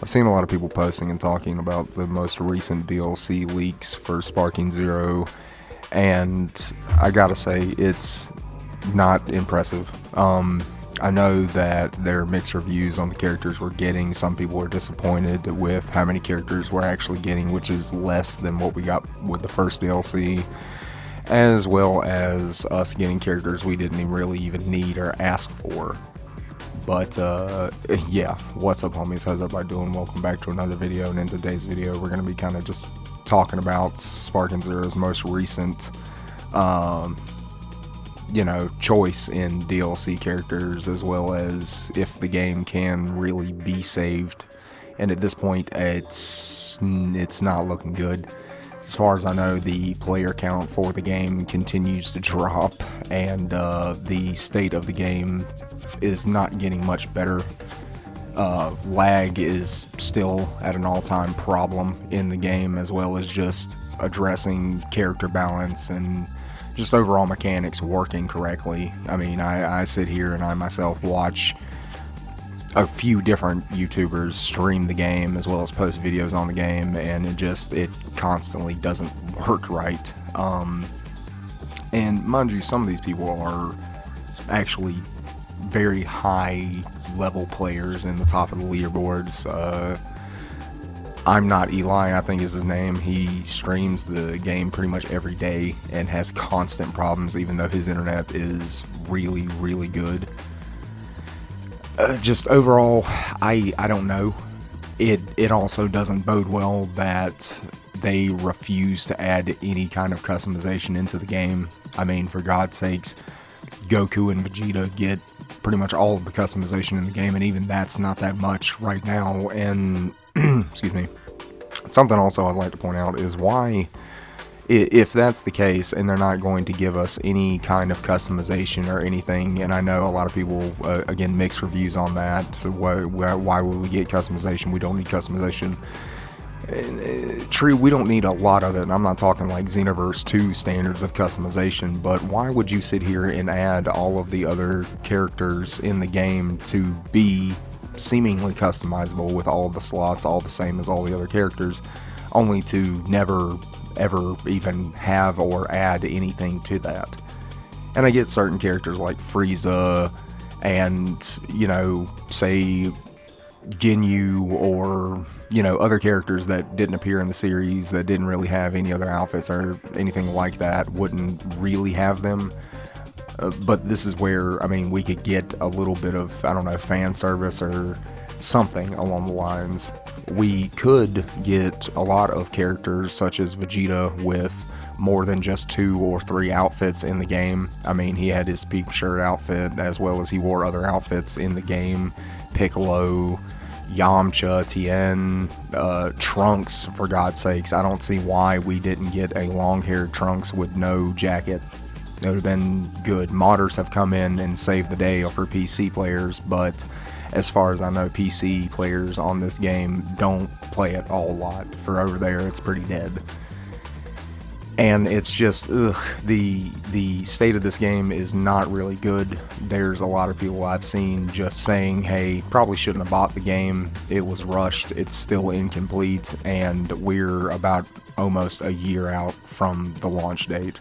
I've seen a lot of people posting and talking about the most recent DLC leaks for Sparking Zero, and I gotta say, it's not impressive. I know that there are mixed reviews on the characters we're getting. Some people are disappointed with how many characters we're actually getting, which is less than what we got with the first DLC, as well as us getting characters we didn't really even need or ask for. But yeah, what's up, homies? How's everybody doing? Welcome back to another video, and in today's video we're going to be kind of just talking about Sparking Zero's most recent choice in DLC characters, as well as if the game can really be saved. And at this point, it's not looking good. As far as I know, the player count for the game continues to drop, and the state of the game is not getting much better. Lag is still at an all-time problem in the game, as well as just addressing character balance and just overall mechanics working correctly. I mean, I sit here and I myself watch a few different YouTubers stream the game as well as post videos on the game, and it constantly doesn't work right. And mind you, some of these people are actually very high level players in the top of the leaderboards. I'm Not Eli, I think is his name. He streams the game pretty much every day and has constant problems, even though his internet is really, really good. Just overall, I don't know. It also doesn't bode well that they refuse to add any kind of customization into the game. I mean, for God's sakes, Goku and Vegeta get pretty much all of the customization in the game, and even that's not that much right now. And excuse me. Something also I'd like to point out is why, if that's the case and they're not going to give us any kind of customization or anything, and I know a lot of people, again, mixed reviews on that. So why would we get customization? We don't need customization. True, we don't need a lot of it, and I'm not talking like Xenoverse 2 standards of customization, but why would you sit here and add all of the other characters in the game to be seemingly customizable with all of the slots all the same as all the other characters, only to never ever even have or add anything to that? And I get certain characters like Frieza and, say Ginyu, or other characters that didn't appear in the series, that didn't really have any other outfits or anything like that, wouldn't really have them. But this is where, I mean, we could get a little bit of, I don't know, fan service or something along the lines. We could get a lot of characters such as Vegeta with more than just 2 or 3 outfits in the game. I mean, he had his pink shirt outfit, as well as he wore other outfits in the game. Piccolo, Yamcha, Tien, Trunks, for God's sakes. I don't see why we didn't get a long-haired Trunks with no jacket. It would have been good. Modders have come in and saved the day for PC players, but as far as I know, PC players on this game don't play it all a lot. For over there, it's pretty dead. And it's just, the state of this game is not really good. There's a lot of people I've seen just saying, hey, probably shouldn't have bought the game. It was rushed. It's still incomplete. And we're about almost a year out from the launch date.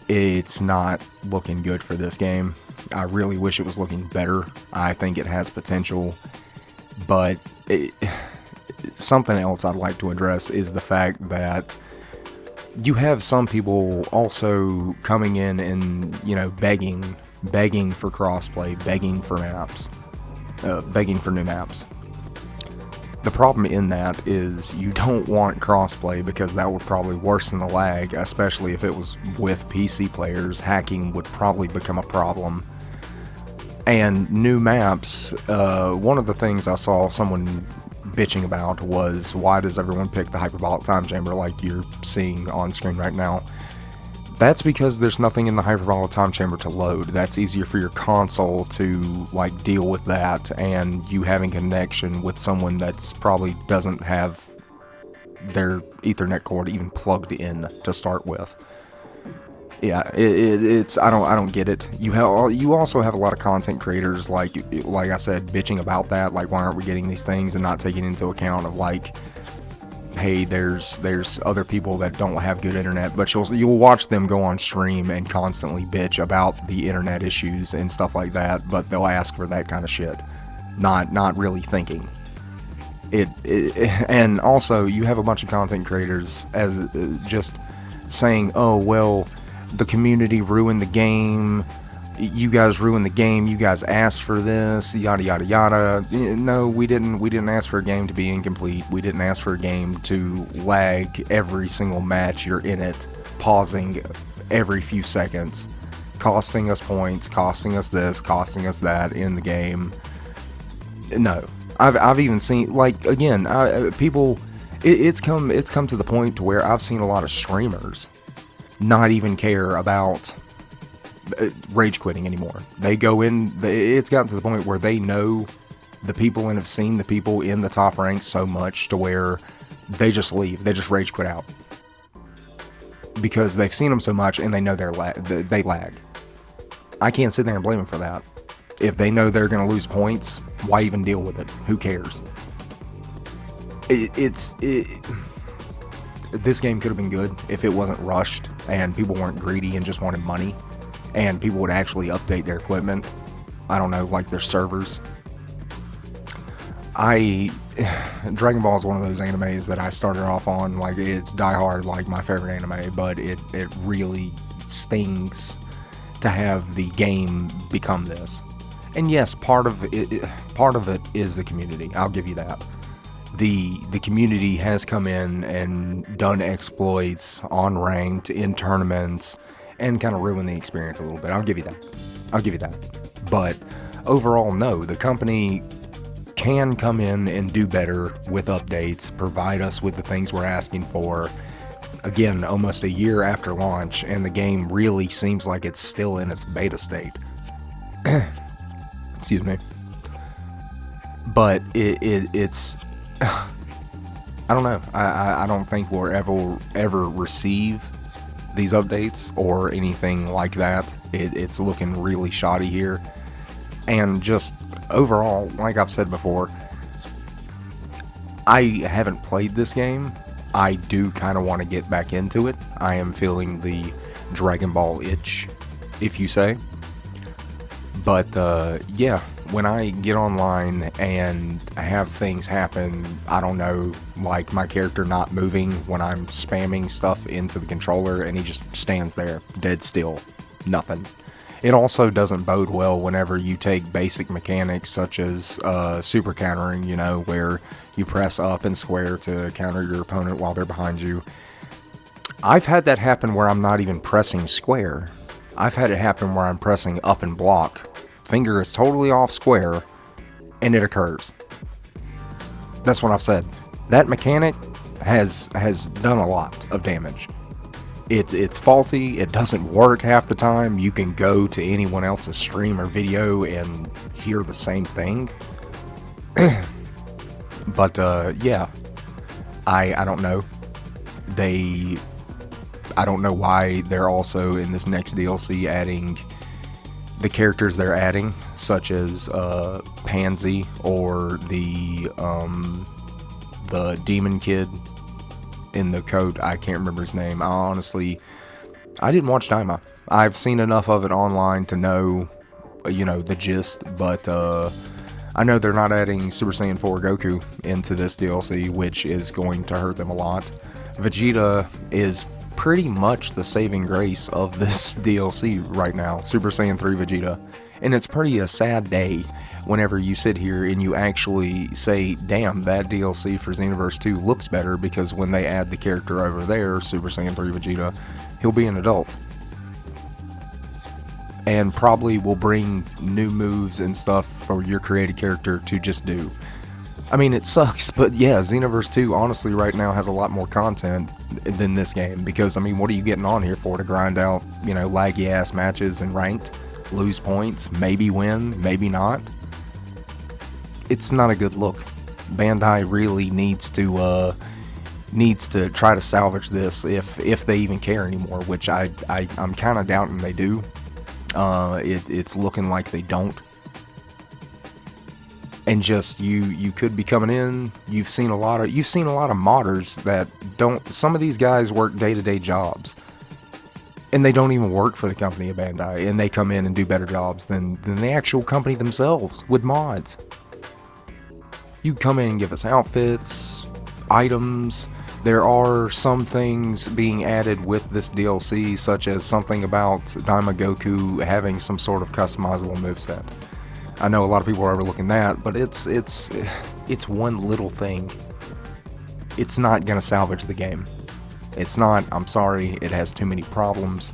It's not looking good for this game. I really wish it was looking better. I think it has potential. But something else I'd like to address is the fact that you have some people also coming in and, begging for crossplay, begging for maps, begging for new maps. The problem in that is you don't want crossplay, because that would probably worsen the lag, especially if it was with PC players. Hacking would probably become a problem. And new maps, one of the things I saw someone bitching about was, why does everyone pick the hyperbolic time chamber like you're seeing on screen right now? That's because there's nothing in the hyperbolic time chamber to load. That's easier for your console to deal with that, and you having connection with someone that's probably doesn't have their Ethernet cord even plugged in to start with. Yeah, it's I don't get it. You also have a lot of content creators like I said bitching about that, like why aren't we getting these things, and not taking into account of like, hey, there's other people that don't have good internet, but you'll watch them go on stream and constantly bitch about the internet issues and stuff like that, but they'll ask for that kind of shit, not really thinking. And also you have a bunch of content creators as just saying, oh well, the community ruined the game, you guys ruined the game, you guys asked for this, yada yada yada. No, we didn't ask for a game to be incomplete. We didn't ask for a game to lag every single match you're in it, pausing every few seconds, costing us points, costing us this, costing us that in the game. No, I've even seen, like, again, people, it's come to the point to where I've seen a lot of streamers not even care about rage quitting anymore. They go in, it's gotten to the point where they know the people and have seen the people in the top ranks so much to where they just leave, they just rage quit out, because they've seen them so much and they know they lag. I can't sit there and blame them for that. If they know they're going to lose points, why even deal with it? Who cares? This game could have been good if it wasn't rushed and people weren't greedy and just wanted money, and people would actually update their equipment. I don't know, like their servers. Dragon Ball is one of those animes that I started off on, like it's Die Hard, like my favorite anime, but it really stings to have the game become this. And yes, part of it is the community. I'll give you that. The community has come in and done exploits on ranked, in tournaments, and kind of ruined the experience a little bit. I'll give you that. But overall, no, the company can come in and do better with updates, provide us with the things we're asking for. Again, almost a year after launch, and the game really seems like it's still in its beta state. Excuse me. But it's I don't know. I don't think we'll ever receive these updates or anything like that. It's looking really shoddy here. And just overall, like I've said before, I haven't played this game. I do kind of want to get back into it. I am feeling the Dragon Ball itch, if you say. But yeah, when I get online and have things happen, I don't know, like my character not moving when I'm spamming stuff into the controller and he just stands there, dead still, nothing. It also doesn't bode well whenever you take basic mechanics such as super countering, you know, where you press up and square to counter your opponent while they're behind you. I've had that happen where I'm not even pressing square. I've had it happen where I'm pressing up and block. Finger is totally off square, and it occurs. That's what I've said. That mechanic has done a lot of damage. It's faulty. It doesn't work half the time. You can go to anyone else's stream or video and hear the same thing. But yeah, I don't know. I don't know why they're also in this next DLC adding the characters they're adding, such as Pansy or the demon kid in the coat. I can't remember his name. I didn't watch Daima. I've seen enough of it online to know, you know, the gist, but I know they're not adding Super Saiyan 4 Goku into this DLC, which is going to hurt them a lot. Vegeta is pretty much the saving grace of this DLC right now, Super Saiyan 3 Vegeta. And it's pretty a sad day whenever you sit here and you actually say, damn, that DLC for Xenoverse 2 looks better, because when they add the character over there, Super Saiyan 3 Vegeta, he'll be an adult. And probably will bring new moves and stuff for your created character to just do. I mean, it sucks, but yeah, Xenoverse 2 honestly right now has a lot more content than this game, because, I mean, what are you getting on here for? To grind out, you know, laggy ass matches and ranked, lose points, maybe win, maybe not? It's not a good look. Bandai really needs to needs to try to salvage this if they even care anymore, which I'm kind of doubting they do. It's looking like they don't. And just you could be coming in. You've seen a lot of modders that don't. Some of these guys work day-to-day jobs, and they don't even work for the company of Bandai, and they come in and do better jobs than the actual company themselves with mods. You come in and give us outfits, items. There are some things being added with this DLC, such as something about Daima Goku having some sort of customizable moveset. I know a lot of people are overlooking that, but it's one little thing. It's not gonna salvage the game. It's not. I'm sorry. It has too many problems.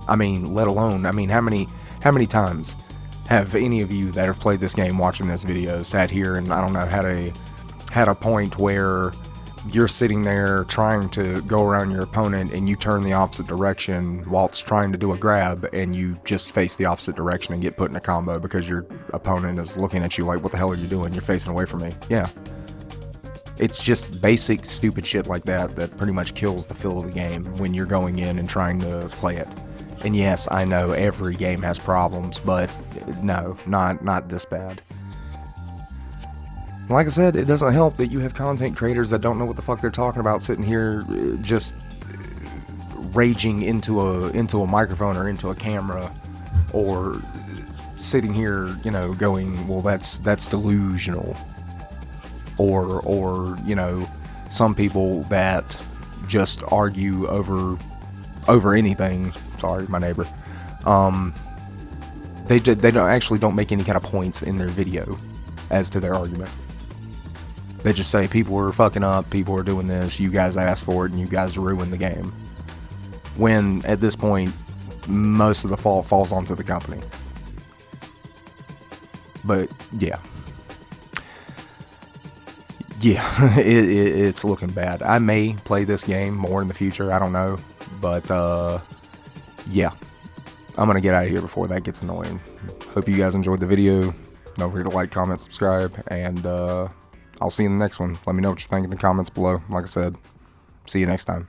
I mean, let alone. I mean, how many times have any of you that have played this game, watching this video, sat here and, I don't know, had a point where you're sitting there trying to go around your opponent and you turn the opposite direction whilst trying to do a grab, and you just face the opposite direction and get put in a combo because your opponent is looking at you like, what the hell are you doing? You're facing away from me. Yeah. It's just basic stupid shit like that pretty much kills the feel of the game when you're going in and trying to play it. And yes, I know every game has problems, but no, not this bad. Like I said, it doesn't help that you have content creators that don't know what the fuck they're talking about, sitting here just raging into a microphone or into a camera, or sitting here, you know, going, well, that's delusional, or you know, some people that just argue over anything. Sorry, my neighbor. They don't make any kind of points in their video as to their argument. They just say people are fucking up, people are doing this, you guys asked for it, and you guys ruined the game. When, at this point, most of the fault falls onto the company. But, yeah. Yeah, it's looking bad. I may play this game more in the future, I don't know. But, yeah. I'm gonna get out of here before that gets annoying. Hope you guys enjoyed the video. Don't forget to like, comment, subscribe, and, I'll see you in the next one. Let me know what you think in the comments below. Like I said, see you next time.